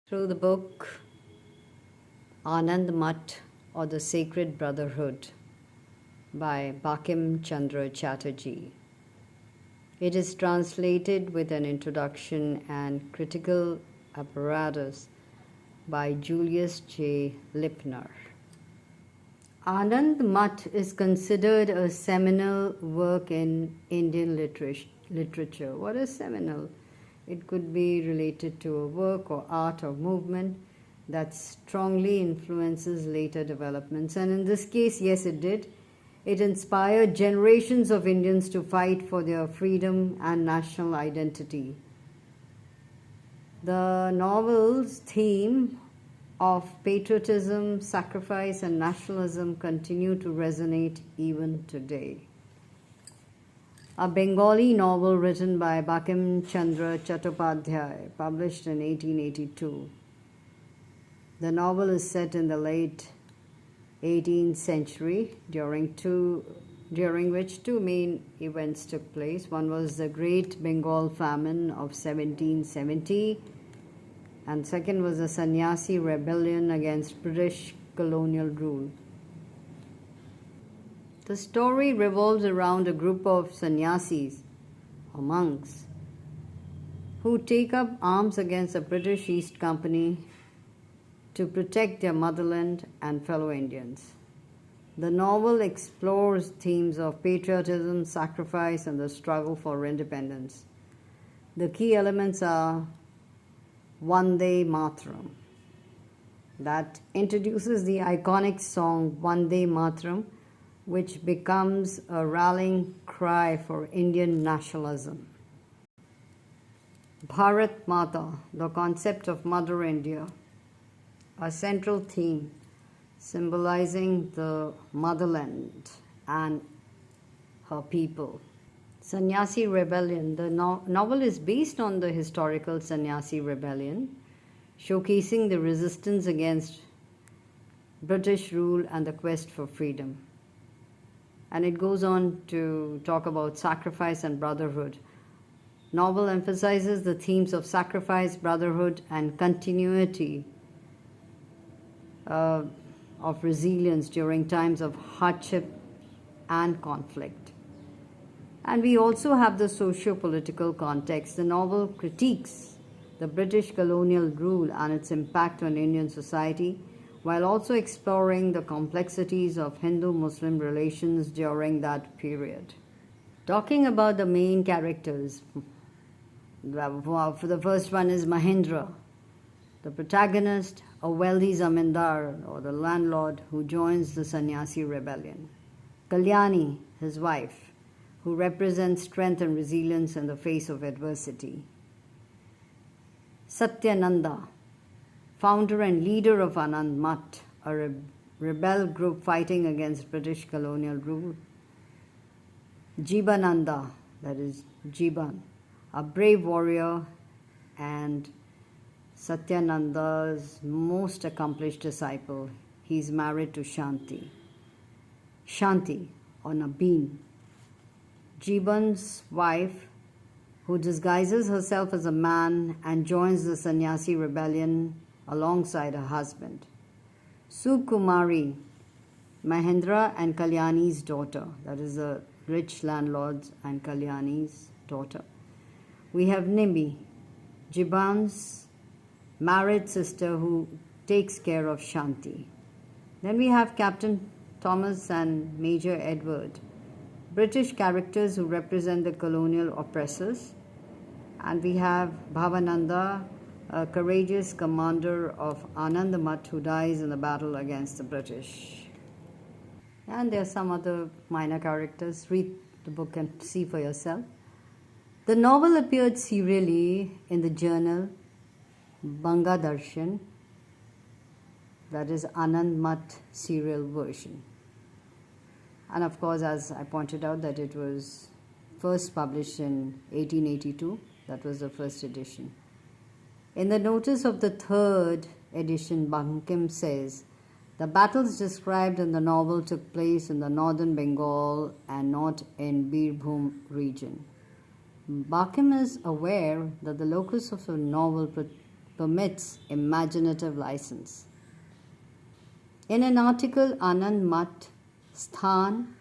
Through the book Anandmath or the Sacred Brotherhood by Bankim Chandra Chatterjee. It is translated with an introduction and critical apparatus by Julius J. Lipner. Anandmath is considered a seminal work in Indian literature. What is seminal? It could be related to a work or art or movement that strongly influences later developments. And in this case, yes, it did. It inspired generations of Indians to fight for their freedom and national identity. The novel's theme of patriotism, sacrifice, and nationalism continue to resonate even today. A Bengali novel written by Bankim Chandra Chattopadhyay, published in 1882. The novel is set in the late 18th century, during which two main events took place. One was the Great Bengal Famine of 1770, and second was the Sannyasi rebellion against British colonial rule. The story revolves around a group of sannyasis, or monks, who take up arms against the British East Company to protect their motherland and fellow Indians. The novel explores themes of patriotism, sacrifice, and the struggle for independence. The key elements are Vande Mataram, that introduces the iconic song Vande Mataram, which becomes a rallying cry for Indian nationalism. Bharat Mata, the concept of Mother India, a central theme symbolizing the motherland and her people. Sannyasi rebellion. The novel is based on the historical Sannyasi rebellion, showcasing the resistance against British rule and the quest for freedom. And it goes on to talk about sacrifice and brotherhood. Novel emphasizes the themes of sacrifice, brotherhood, and continuity of resilience during times of hardship and conflict. And we also have the socio-political context. The novel critiques the British colonial rule and its impact on Indian society, while also exploring the complexities of Hindu-Muslim relations during that period. Talking about the main characters, for the first one is Mahendra, the protagonist, a wealthy zamindar or the landlord who joins the Sannyasi rebellion. Kalyani, his wife, who represents strength and resilience in the face of adversity. Satyananda, founder and leader of Anandmath, a rebel group fighting against British colonial rule. Jibananda, that is Jiban, a brave warrior and Satyananda's most accomplished disciple. He is married to Shanti. Shanti, or Nabeen, Jiban's wife, who disguises herself as a man and joins the Sannyasi rebellion alongside her husband. Sukumari, Mahendra and Kalyani's daughter, that is the rich landlord's and Kalyani's daughter. We have Nimbi, Jiban's married sister who takes care of Shanti. Then we have Captain Thomas and Major Edward, British characters who represent the colonial oppressors. And we have Bhavananda, a courageous commander of Anandmath who dies in the battle against the British. And there are some other minor characters. Read the book and see for yourself. The novel appeared serially in the journal Banga Darshan, that is Anandmath serial version. And of course, as I pointed out, that it was first published in 1882. That was the first edition. In the notice of the third edition, Bankim says, the battles described in the novel took place in the northern Bengal and not in Birbhum region. Bankim is aware that the locus of the novel permits imaginative license. In an article, Anandmath, Sthan,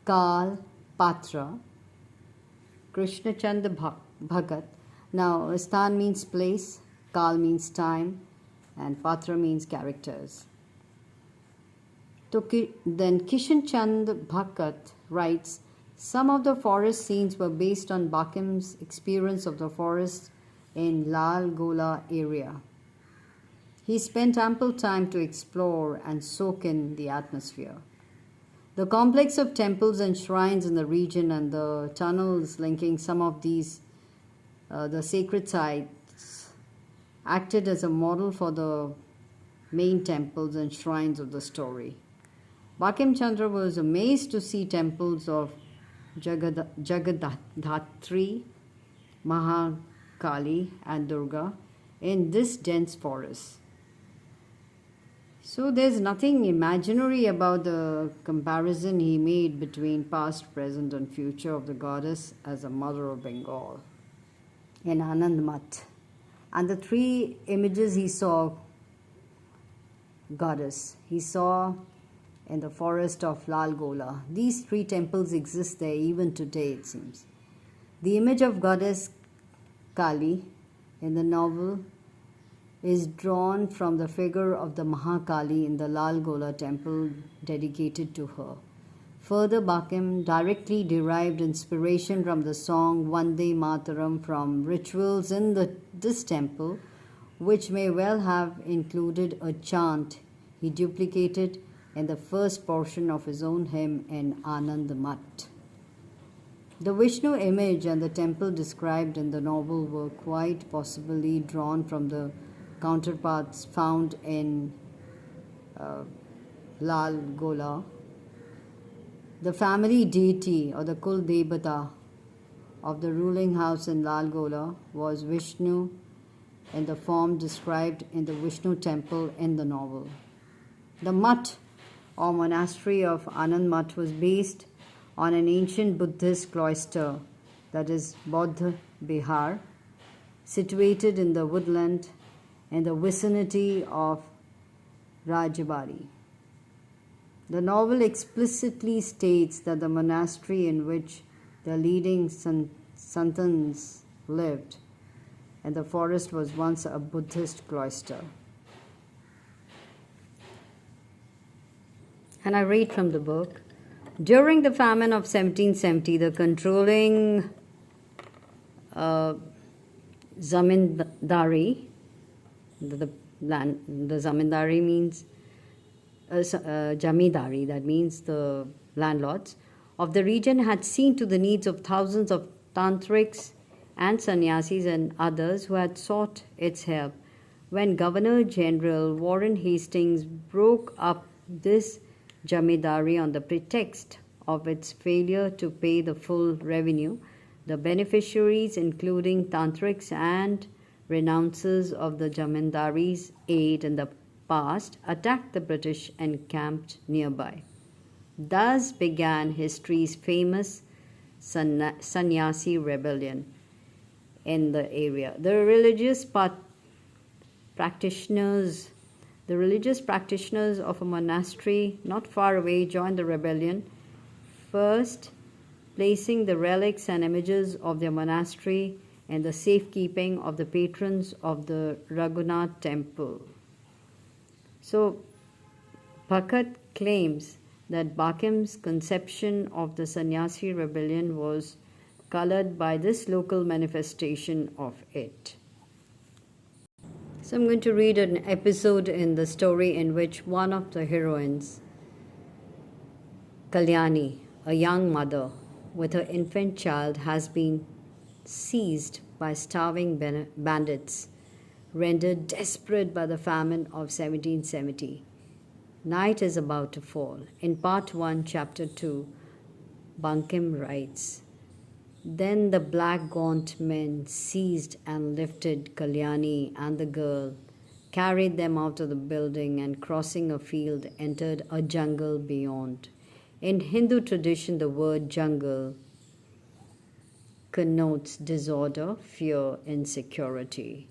Kal, Patra, Krishna Chandra Bhagat. Now, Sthan means place, Kal means time, and Patra means characters. Then Kishan Chand Bhagat writes, some of the forest scenes were based on Bankim's experience of the forest in Lal Gola area. He spent ample time to explore and soak in the atmosphere. The complex of temples and shrines in the region and the tunnels linking some of these, the sacred sites, acted as a model for the main temples and shrines of the story. Bankim Chandra was amazed to see temples of Jagadhatri, Mahakali, and Durga in this dense forest. So there's nothing imaginary about the comparison he made between past, present, and future of the goddess as a mother of Bengal in Anandmath. And the three images he saw, goddess, he saw in the forest of Lal Gola. These three temples exist there even today, it seems. The image of goddess Kali in the novel is drawn from the figure of the Mahakali in the Lal Gola temple dedicated to her. Further, Bankim directly derived inspiration from the song Vande Mataram from rituals in this temple, which may well have included a chant he duplicated in the first portion of his own hymn in Anandmath. The Vishnu image and the temple described in the novel were quite possibly drawn from the counterparts found in Lal Gola. The family deity or the Kul Devata of the ruling house in Lal Gola was Vishnu in the form described in the Vishnu temple in the novel. The Mutt or monastery of Anandmath was based on an ancient Buddhist cloister, that is Bodh Bihar, situated in the woodland in the vicinity of Rajabari. The novel explicitly states that the monastery in which the leading Santans lived in the forest was once a Buddhist cloister. And I read from the book. During the famine of 1770, the controlling zamindari, the zamindari means jamidari, that means the landlords of the region, had seen to the needs of thousands of tantrics and sannyasis and others who had sought its help. When Governor General Warren Hastings broke up this jamidari on the pretext of its failure to pay the full revenue, the beneficiaries, including tantrics and renouncers of the jamindari's aid in the past, attacked the British encamped nearby. Thus began history's famous sannyasi rebellion in the area. The religious practitioners of a monastery not far away joined the rebellion, first placing the relics and images of their monastery in the safekeeping of the patrons of the Raghunath temple. So, Bhagat claims that Bankim's conception of the sannyasi rebellion was colored by this local manifestation of it. So I'm going to read an episode in the story in which one of the heroines, Kalyani, a young mother with her infant child, has been seized by starving bandits, rendered desperate by the famine of 1770. Night is about to fall. In part 1, chapter 2, Bankim writes, "Then the black gaunt men seized and lifted Kalyani and the girl, carried them out of the building, and crossing a field entered a jungle beyond." In Hindu tradition, the word jungle connotes disorder, fear, insecurity.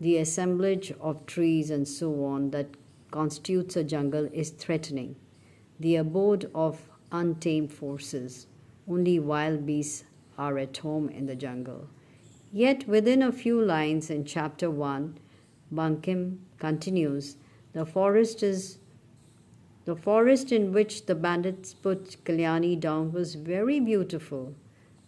The assemblage of trees and so on that constitutes a jungle is threatening, the abode of untamed forces. Only wild beasts are at home in the jungle. Yet, within a few lines in chapter 1, Bankim continues, the forest in which the bandits put Kalyani down was very beautiful.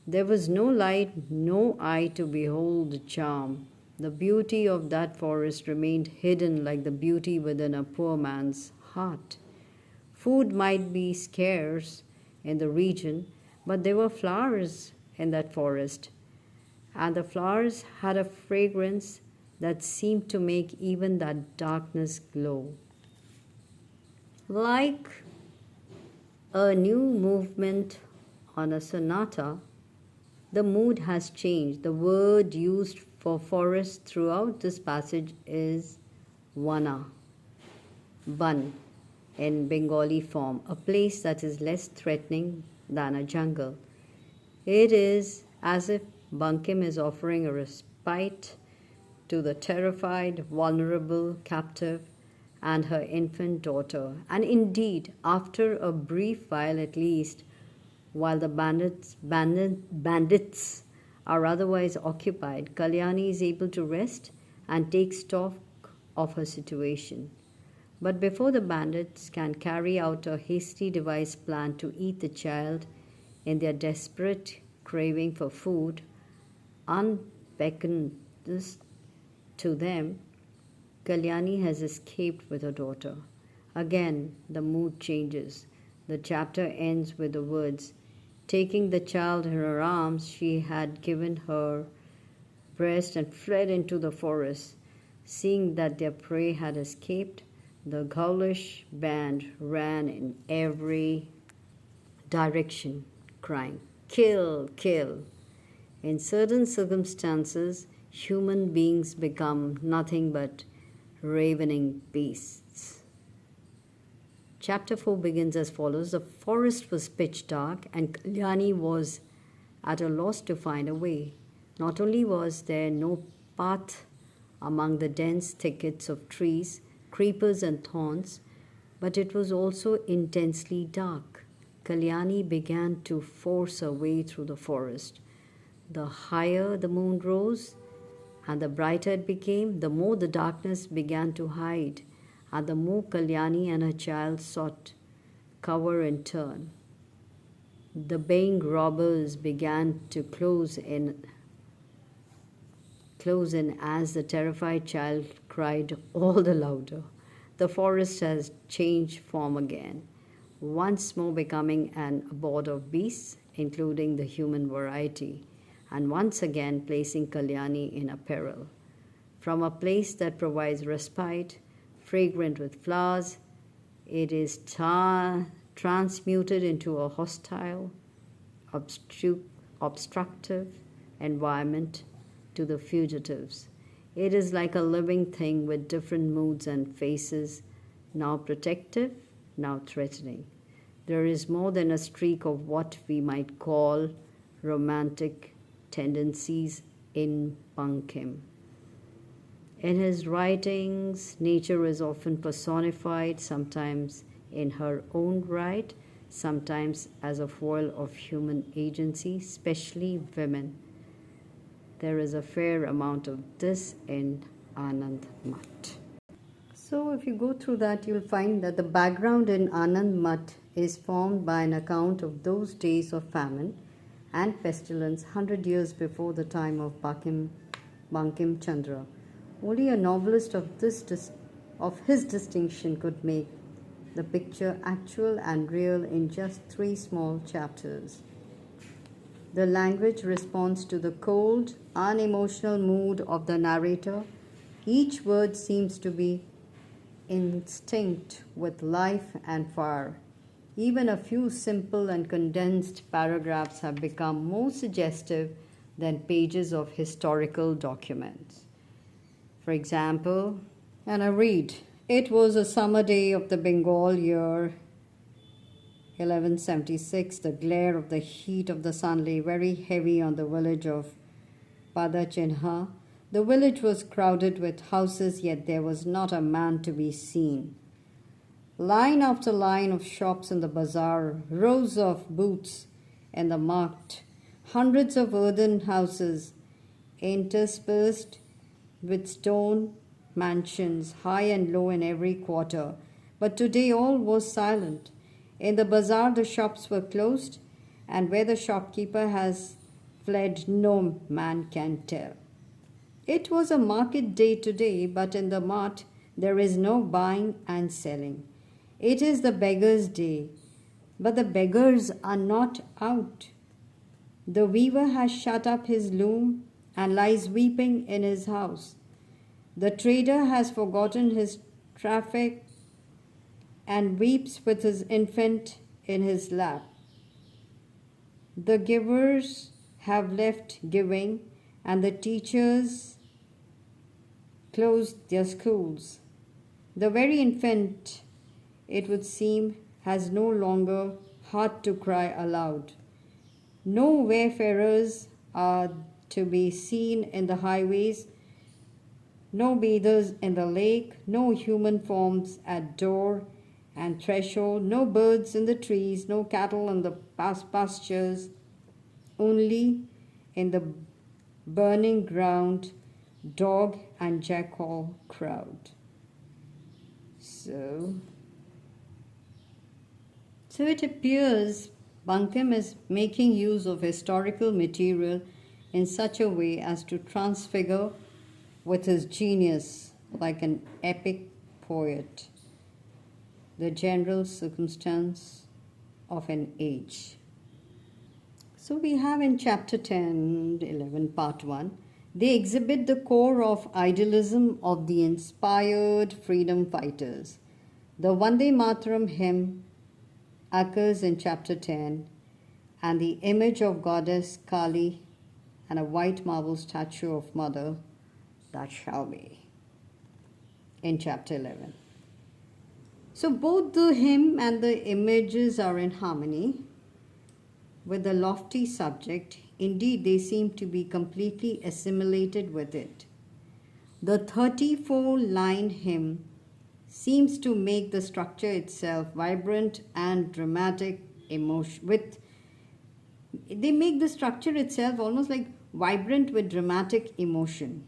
There was no light, no eye to behold the charm. The beauty of that forest remained hidden like the beauty within a poor man's heart. Food might be scarce in the region, but there were flowers in that forest, and the flowers had a fragrance that seemed to make even that darkness glow. Like a new movement on a sonata, the mood has changed. The word used for forest throughout this passage is vana, ban, in Bengali form, a place that is less threatening than a jungle. It is as if Bankim is offering a respite to the terrified, vulnerable captive and her infant daughter. And indeed, after a brief while at least, while the bandits are otherwise occupied, Kalyani is able to rest and take stock of her situation. But before the bandits can carry out a hasty devised plan to eat the child in their desperate craving for food, unbeckoned to them, Kalyani has escaped with her daughter. Again, the mood changes. The chapter ends with the words, taking the child in her arms, she had given her breast and fled into the forest. Seeing that their prey had escaped, the ghoulish band ran in every direction, crying, kill, kill. In certain circumstances, human beings become nothing but ravening beasts. Chapter 4 begins as follows. The forest was pitch dark, and Kalyani was at a loss to find a way. Not only was there no path among the dense thickets of trees, creepers, and thorns, but it was also intensely dark. Kalyani began to force her way through the forest. The higher the moon rose and the brighter it became, the more the darkness began to hide, and the more Kalyani and her child sought cover in turn. The baying robbers began to close in as the terrified child cried all the louder. The forest has changed form again, once more becoming an abode of beasts, including the human variety, and once again placing Kalyani in a peril. From a place that provides respite, fragrant with flowers, it is transmuted into a hostile, obstructive environment to the fugitives. It is like a living thing with different moods and faces, now protective, now threatening. There is more than a streak of what we might call romantic tendencies in Bankim. In his writings, nature is often personified, sometimes in her own right, sometimes as a foil of human agency, especially women. There is a fair amount of this in Anandmath. So if you go through that, you'll find that the background in Anandmath is formed by an account of those days of famine and pestilence 100 years before the time of Bankim Chandra. Only a novelist of his distinction could make the picture actual and real in just 3 small chapters. The language responds to the cold, unemotional mood of the narrator. Each word seems to be instinct with life and fire. Even a few simple and condensed paragraphs have become more suggestive than pages of historical documents. For example, and I read, it was a summer day of the Bengal year 1176. The glare of the heat of the sun lay very heavy on the village of Padachinha. The village was crowded with houses, yet there was not a man to be seen. Line after line of shops in the bazaar, rows of booths in the market, hundreds of earthen houses interspersed with stone mansions, high and low in every quarter. But today all was silent. In the bazaar the shops were closed, and where the shopkeeper has fled no man can tell. It was a market day today, but in the mart there is no buying and selling. It is the beggar's day, but the beggars are not out. The weaver has shut up his loom and lies weeping in his house. The trader has forgotten his traffic and weeps with his infant in his lap. The givers have left giving, and the teachers closed their schools. The very infant, it would seem, has no longer heart to cry aloud. No wayfarers are to be seen in the highways, no bathers in the lake, no human forms at door and threshold, no birds in the trees, no cattle in the pastures, only in the burning ground, dog and jackal crowd. So it appears Bankim is making use of historical material in such a way as to transfigure with his genius, like an epic poet, the general circumstance of an age. So we have in chapter 10, 11, part 1, they exhibit the core of idealism of the inspired freedom fighters. The Vande Mataram hymn occurs in chapter 10, and the image of goddess Kali and a white marble statue of Mother, that shall be, in chapter 11. So both the hymn and the images are in harmony with the lofty subject. Indeed, they seem to be completely assimilated with it. The 34-line hymn seems to make the structure itself vibrant and dramatic emotion. They make the structure itself almost like vibrant with dramatic emotion.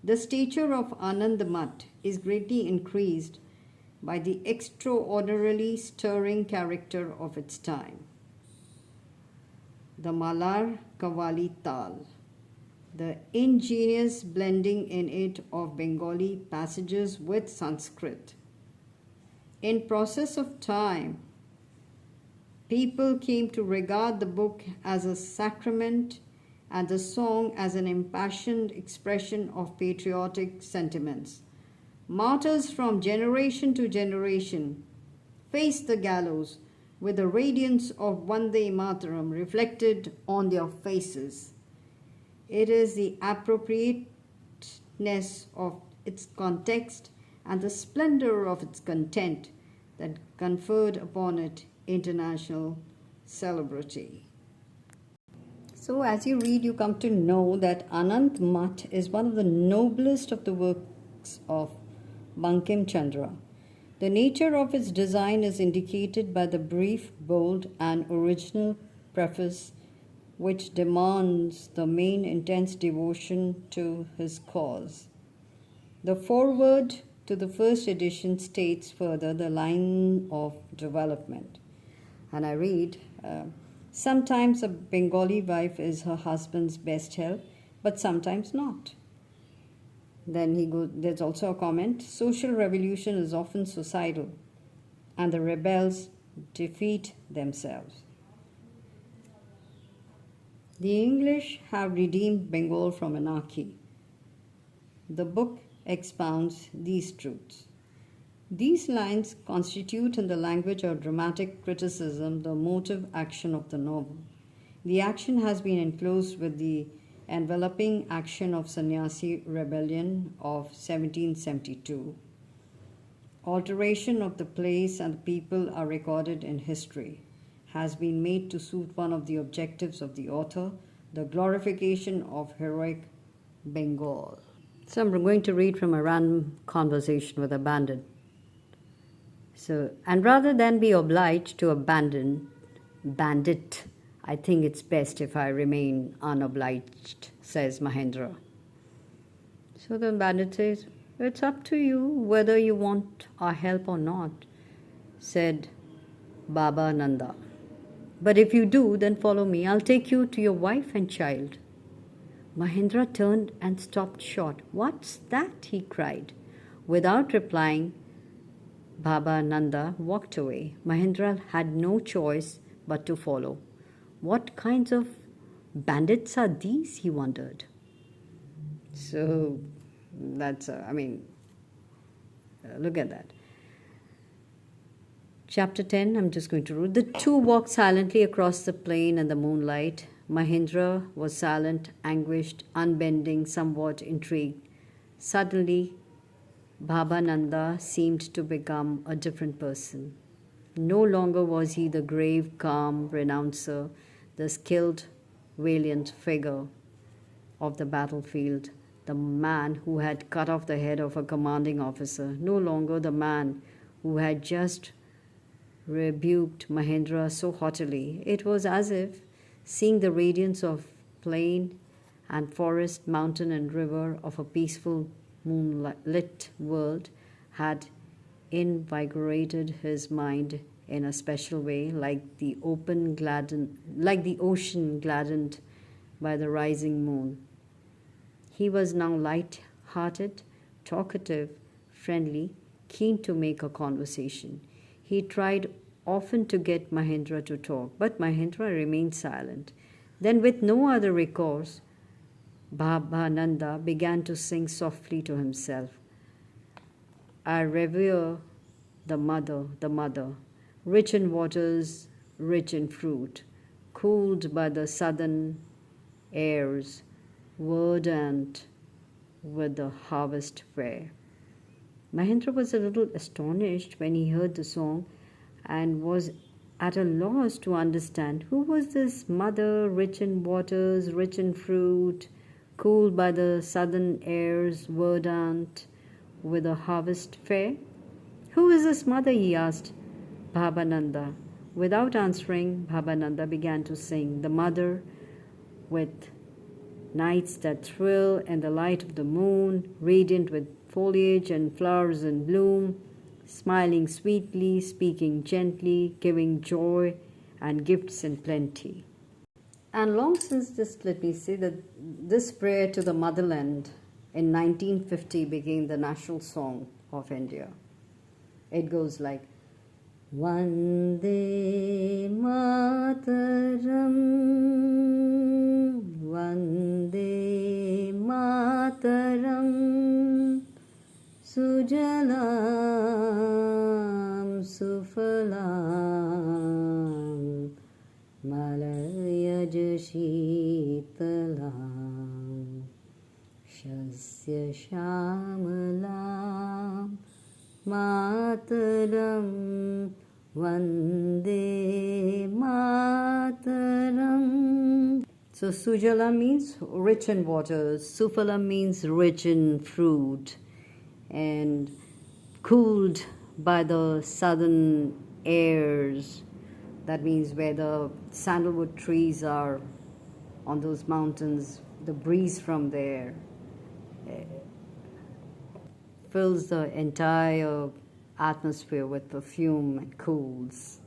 The stature of Anandmath is greatly increased by the extraordinarily stirring character of its time. The Malar Kavali Tal, the ingenious blending in it of Bengali passages with Sanskrit. In process of time, people came to regard the book as a sacrament and the song as an impassioned expression of patriotic sentiments. Martyrs from generation to generation faced the gallows with the radiance of Vande Mataram reflected on their faces. It is the appropriateness of its context and the splendor of its content that conferred upon it international celebrity. So as you read, you come to know that Anandmath is one of the noblest of the works of Bankim Chandra. The nature of its design is indicated by the brief, bold, and original preface, which demands the main intense devotion to his cause. The foreword to the first edition states further the line of development. And I read, sometimes a Bengali wife is her husband's best help, but sometimes not. Then there's also a comment, social revolution is often suicidal, and the rebels defeat themselves. The English have redeemed Bengal from anarchy. The book expounds these truths. These lines constitute, in the language of dramatic criticism, the motive action of the novel. The action has been enclosed with the enveloping action of Sannyasi rebellion of 1772. Alteration of the place and the people are recorded in history, has been made to suit one of the objectives of the author, the glorification of heroic Bengal. So I'm going to read from a random conversation with a bandit. And rather than be obliged to abandon bandit, I think it's best if I remain unobliged, says Mahendra. So the bandit says, it's up to you whether you want our help or not, said Baba Nanda. But if you do, then follow me. I'll take you to your wife and child. Mahendra turned and stopped short. What's that? He cried. Without replying, Baba Nanda walked away. Mahendra had no choice but to follow. What kinds of bandits are these? He wondered. So that's, look at that. Chapter 10, I'm just going to read. The two walked silently across the plain in the moonlight. Mahendra was silent, anguished, unbending, somewhat intrigued. Suddenly, Baba Nanda seemed to become a different person. No longer was he the grave, calm renouncer, the skilled, valiant figure of the battlefield, the man who had cut off the head of a commanding officer, no longer the man who had just rebuked Mahendra so haughtily. It was as if seeing the radiance of plain and forest, mountain and river of a peaceful moonlit world had invigorated his mind in a special way, like the ocean gladdened by the rising moon. He was now light-hearted, talkative, friendly, keen to make a conversation. He tried often to get Mahendra to talk, but Mahendra remained silent. Then, with no other recourse, Baba Nanda began to sing softly to himself. I revere the mother, rich in waters, rich in fruit, cooled by the southern airs, verdant with the harvest fair. Mahendra was a little astonished when he heard the song and was at a loss to understand who was this mother, rich in waters, rich in fruit, cooled by the southern airs, verdant with a harvest fair. Who is this mother? He asked Baba Nanda. Without answering, Baba Nanda began to sing, the mother with nights that thrill in the light of the moon, radiant with foliage and flowers in bloom, smiling sweetly, speaking gently, giving joy and gifts in plenty. And long since this, let me say that this prayer to the motherland in 1950 became the national song of India. It goes like, Vande Mataram, Vande Mataram, Sujalam Sufalam, Malayaj Shitalam, Shasya Shamalam, Mataram, Vande Mataram. So Sujala means rich in waters, Sufala means rich in fruit, and cooled by the southern airs. That means where the sandalwood trees are on those mountains, the breeze from there fills the entire atmosphere with perfume and cools,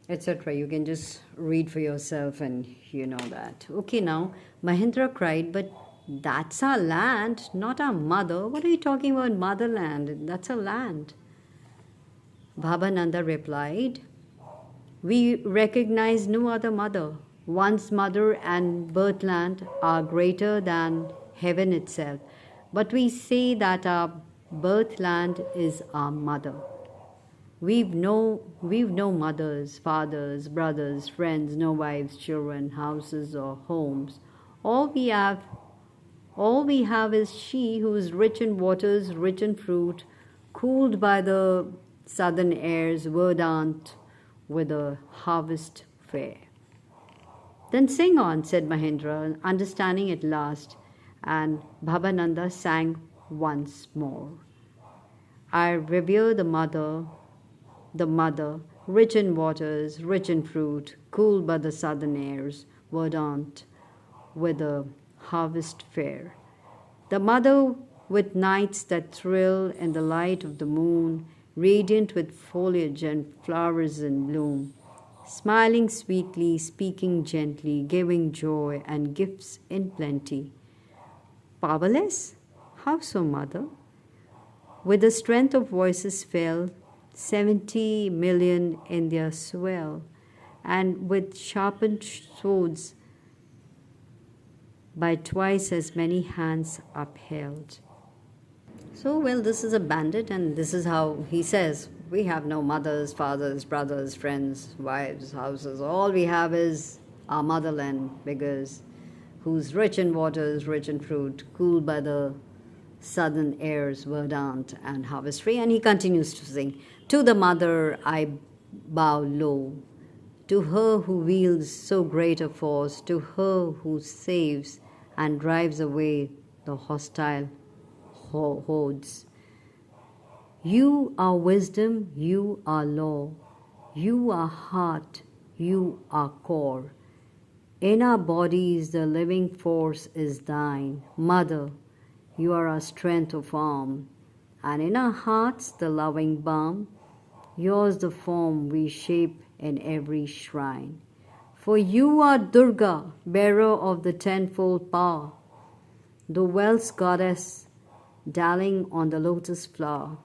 etc. You can just read for yourself and you know that. Okay, now Mahendra cried, but that's our land, not our mother. What are you talking about, motherland? That's our land. Baba Nanda replied, we recognize no other mother. One's mother and birthland are greater than heaven itself. But we say that our birthland is our mother. We've no mothers, fathers, brothers, friends, no wives, children, houses or homes. All we have is she who is rich in waters, rich in fruit, cooled by the southern airs, verdant with a harvest fair. Then sing on, said Mahendra, understanding at last, And Bhabananda sang once more. I revere the mother, rich in waters, rich in fruit, cool by the southern airs, verdant with the harvest fair. The mother with nights that thrill in the light of the moon, radiant with foliage and flowers in bloom, smiling sweetly, speaking gently, giving joy and gifts in plenty. Powerless? How so, mother? With the strength of voices fell, 70 million in their swell, and with sharpened swords by twice as many hands upheld. So, well, this is a bandit, and this is how he says we have no mothers, fathers, brothers, friends, wives, houses. All we have is our motherland, because who's rich in waters, rich in fruit, cool by the southern airs, verdant and harvest free. And he continues to sing, to the mother I bow low, to her who wields so great a force, to her who saves and drives away the hostile hordes. You are wisdom, you are law, you are heart, you are core. In our bodies the living force is thine, mother, you are our strength of arm, and in our hearts the loving balm, yours the form we shape in every shrine. For you are Durga, bearer of the tenfold power, the wealth's goddess, dallying on the lotus flower.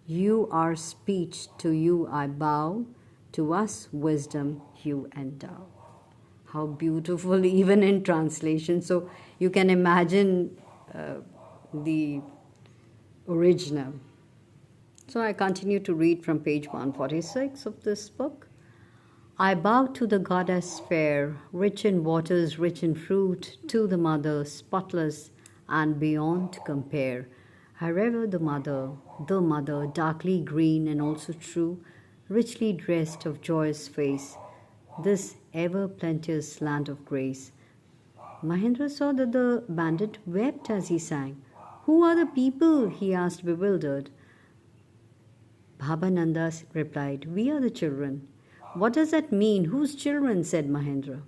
You are speech, to you I bow, to us wisdom you endow. How beautiful, even in translation. So you can imagine the original. So I continue to read from page 146 of this book. I bow to the goddess fair, rich in waters, rich in fruit, to the mother, spotless and beyond compare. I revere the mother, darkly green and also true, richly dressed of joyous face, this ever plenteous land of grace. Mahendra saw that the bandit wept as he sang. Who are the people? He asked, bewildered. Bhabananda replied, we are the children. What does that mean? Whose children? Said Mahendra.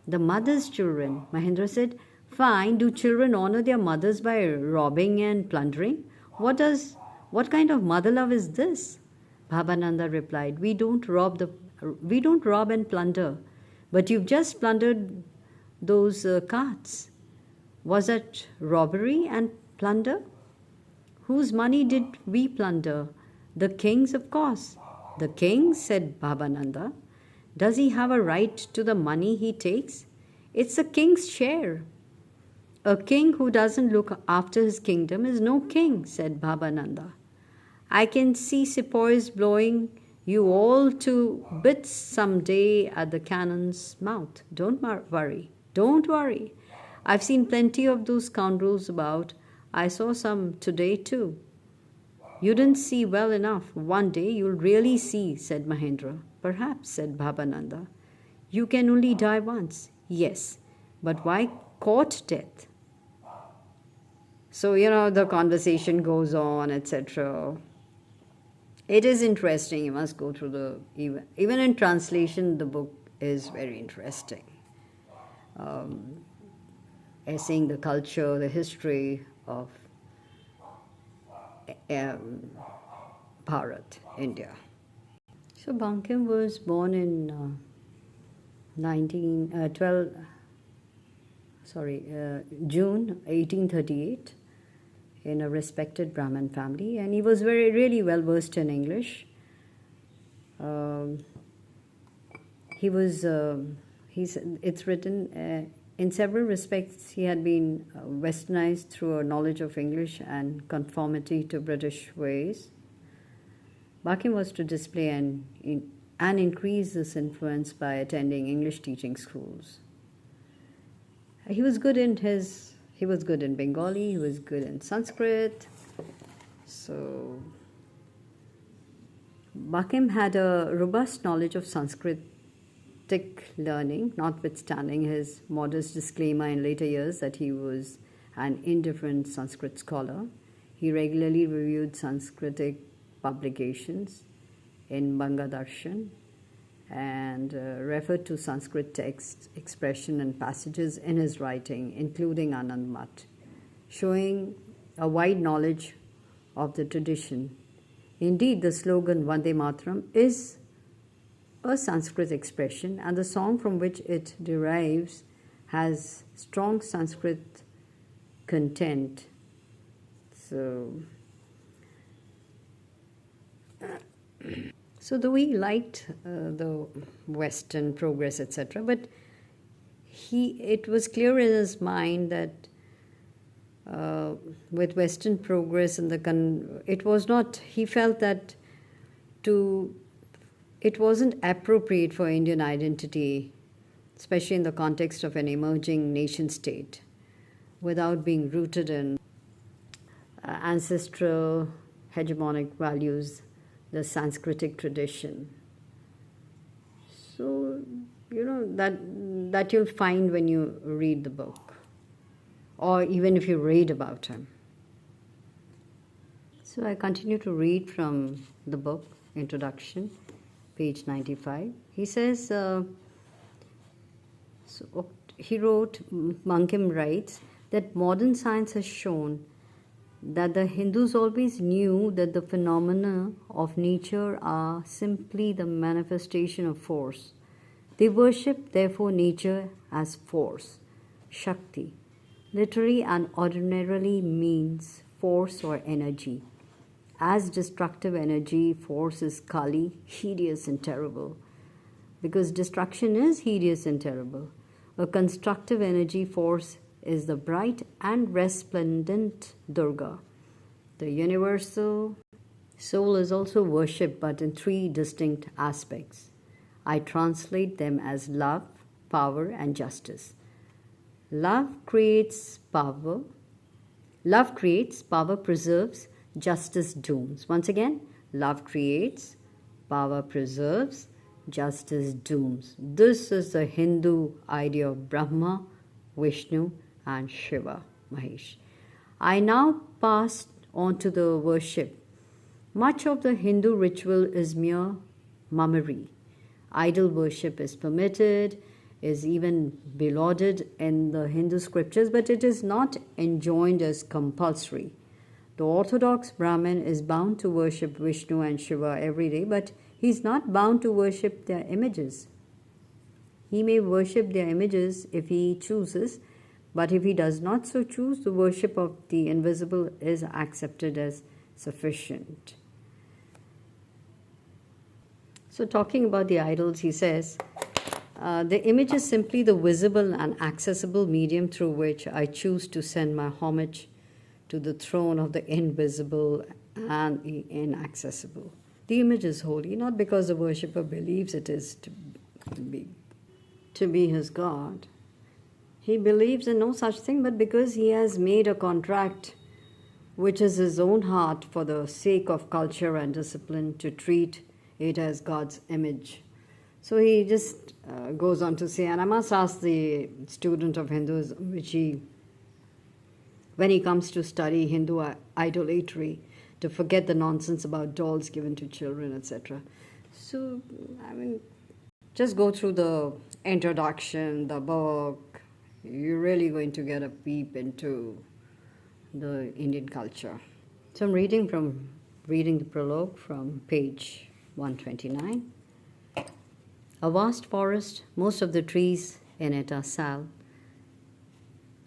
The mother's children. Mahendra said, fine, do children honor their mothers by robbing and plundering? What kind of mother love is this? Bhabananda replied, we don't rob and plunder, but you've just plundered those carts. Was that robbery and plunder? Whose money did we plunder? The king's, of course. The king, said Bhabananda. Does he have a right to the money he takes? It's the king's share. A king who doesn't look after his kingdom is no king, said Bhabananda. I can see sepoys blowing you all to bits some day at the cannon's mouth. Don't worry. Don't worry. I've seen plenty of those scoundrels about. I saw some today too. You didn't see well enough. One day you'll really see, said Mahendra. Perhaps, said Bhabananda. You can only die once. Yes, but why court death? So, the conversation goes on, etc. It is interesting. You must go through even in translation, the book is very interesting. Essaying the culture, the history of Bharat, India. So Bankim was born in June 1838 in a respected Brahmin family, and he was really well versed in English. It's written in several respects he had been westernized through a knowledge of English and conformity to British ways. Bankim was to display and increase this influence by attending English teaching schools. He was good in Bengali, he was good in Sanskrit. So Bankim had a robust knowledge of Sanskrit learning, notwithstanding his modest disclaimer in later years that he was an indifferent Sanskrit scholar. He regularly reviewed Sanskritic publications in Bangadarshan and referred to Sanskrit texts, expression, and passages in his writing, including Anandmath, showing a wide knowledge of the tradition. Indeed, the slogan Vande Mataram is a Sanskrit expression, and the song from which it derives has strong Sanskrit content. So though he liked the Western progress, etc., but it was clear in his mind that with Western progress and he felt that it wasn't appropriate for Indian identity, especially in the context of an emerging nation state, without being rooted in ancestral hegemonic values, the Sanskritic tradition. So, that you'll find when you read the book, or even if you read about him. So I continue to read from the book, Introduction, page 95. He says, he wrote, Bankim writes, that modern science has shown that the Hindus always knew that the phenomena of nature are simply the manifestation of force. They worship, therefore, nature as force, Shakti. Literally and ordinarily means force or energy. As destructive energy, force is Kali, hideous and terrible, because destruction is hideous and terrible. A constructive energy force is the bright and resplendent Durga. The universal soul is also worshipped, but in three distinct aspects. I translate them as love, power, and justice. Love creates, power preserves, justice dooms. Once again, love creates, power preserves, justice dooms. This is the Hindu idea of Brahma, Vishnu, and Shiva, Mahesh. I now pass on to the worship. Much of the Hindu ritual is mere mummery. Idol worship is permitted, is even belauded in the Hindu scriptures, but it is not enjoined as compulsory. The orthodox Brahmin is bound to worship Vishnu and Shiva every day, but he is not bound to worship their images. He may worship their images if he chooses, but if he does not so choose, the worship of the invisible is accepted as sufficient. So talking about the idols, he says, the image is simply the visible and accessible medium through which I choose to send my homage to the throne of the invisible and inaccessible. The image is holy, not because the worshipper believes it is to be his God. He believes in no such thing, but because he has made a contract, which is his own heart, for the sake of culture and discipline, to treat it as God's image. So he just goes on to say, and I must ask the student of Hinduism, when he comes to study Hindu idolatry, to forget the nonsense about dolls given to children, etc. So, just go through the introduction, the book. You're really going to get a peep into the Indian culture. So I'm reading the prologue from page 129. A vast forest, most of the trees in it are sal,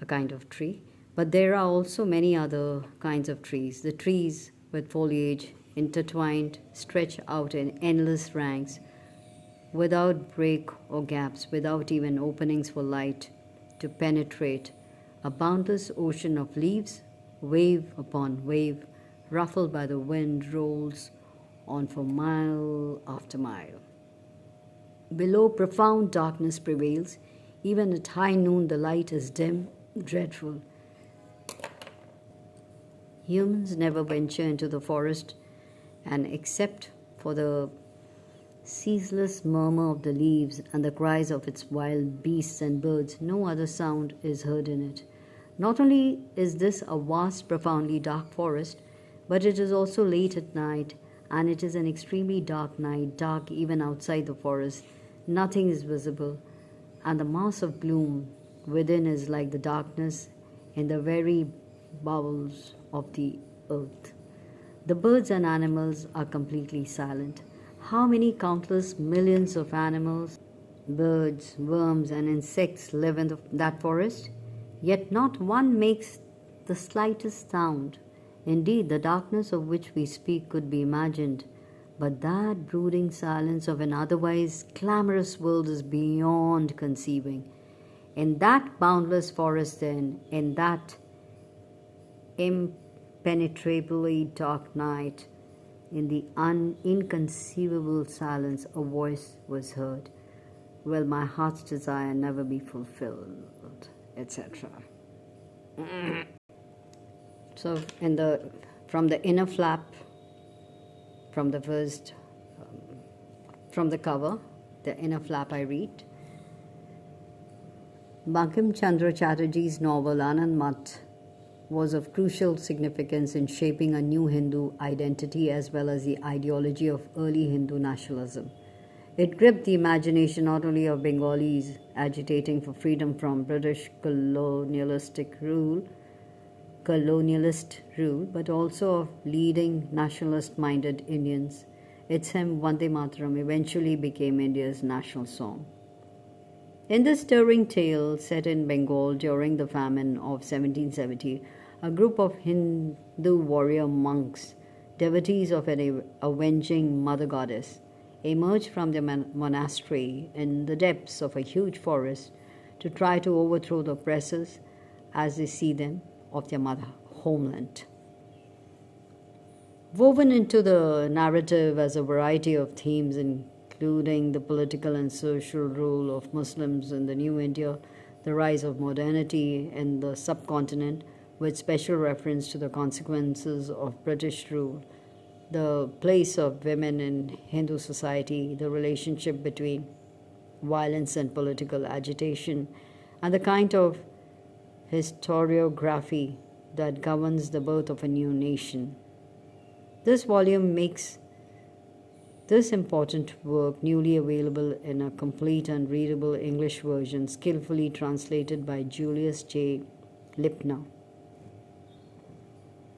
a kind of tree, but there are also many other kinds of trees. The trees with foliage intertwined stretch out in endless ranks, without break or gaps, without even openings for light to penetrate. A boundless ocean of leaves, wave upon wave, ruffled by the wind, rolls on for mile after mile. Below, profound darkness prevails. Even at high noon, the light is dim, dreadful. Humans never venture into the forest, and except for the ceaseless murmur of the leaves and the cries of its wild beasts and birds. No other sound is heard in it. Not only is this a vast, profoundly dark forest, but it is also late at night, and it is an extremely dark night, dark even outside the forest. Nothing is visible, and the mass of gloom within is like the darkness in the very bowels of the earth. The birds and animals are completely silent. How many countless millions of animals, birds, worms, and insects live in that forest? Yet not one makes the slightest sound. Indeed, the darkness of which we speak could be imagined, but that brooding silence of an otherwise clamorous world is beyond conceiving. In that boundless forest, then, in that impenetrably dark night, in the inconceivable silence, a voice was heard. Will my heart's desire never be fulfilled, etc. So, from the inner flap, from the first, from the cover, the inner flap, I read. Bankim Chandra Chatterjee's novel Anandmath was of crucial significance in shaping a new Hindu identity as well as the ideology of early Hindu nationalism. It gripped the imagination not only of Bengalis agitating for freedom from British colonialist rule, but also of leading nationalist-minded Indians. Its hymn Vande Mataram eventually became India's national song. In this stirring tale set in Bengal during the famine of 1770, a group of Hindu warrior monks, devotees of an avenging mother goddess, emerged from their monastery in the depths of a huge forest to try to overthrow the oppressors as they see them of their mother homeland. Woven into the narrative as a variety of themes, including the political and social role of Muslims in the new India, the rise of modernity in the subcontinent, with special reference to the consequences of British rule, the place of women in Hindu society, the relationship between violence and political agitation, and the kind of historiography that governs the birth of a new nation. This volume makes this important work newly available in a complete and readable English version, skillfully translated by Julius J. Lipner.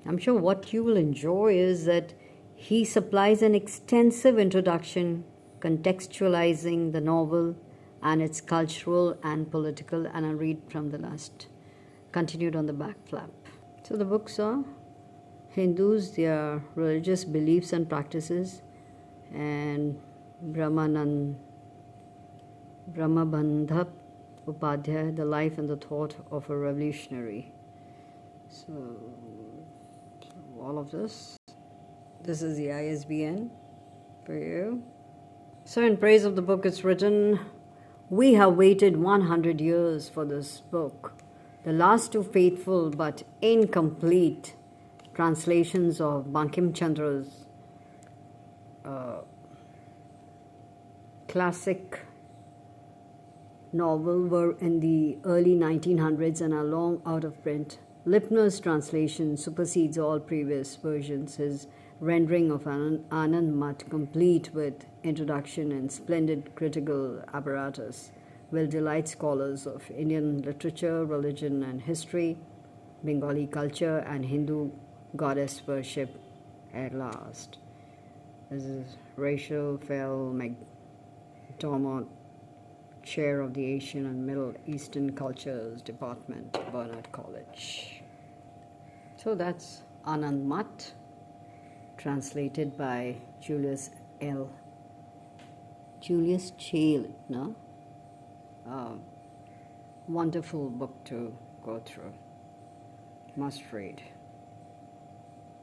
I'm sure what you will enjoy is that he supplies an extensive introduction contextualizing the novel and its cultural and political, and I'll read from the last, continued on the back flap. So the books are Hindus, their religious beliefs and practices, and Brahmabandha Upadhyay, the life and the thought of a revolutionary. So all of this is the ISBN for you. So in praise of the book, it's written, we have waited 100 years for this book. The last two faithful but incomplete translations of Bankim Chandra's classic novel were in the early 1900s and are long out of print. Lipner's translation supersedes all previous versions. His rendering of Anandmath, complete with introduction and splendid critical apparatus, will delight scholars of Indian literature, religion and history, Bengali culture and Hindu goddess worship at last. This is Rachel Fell McDermott, Chair of the Asian and Middle Eastern Cultures Department, Barnard College. So that's Anandmath, translated by Julius J. Lipner. Wonderful book to go through. Must read.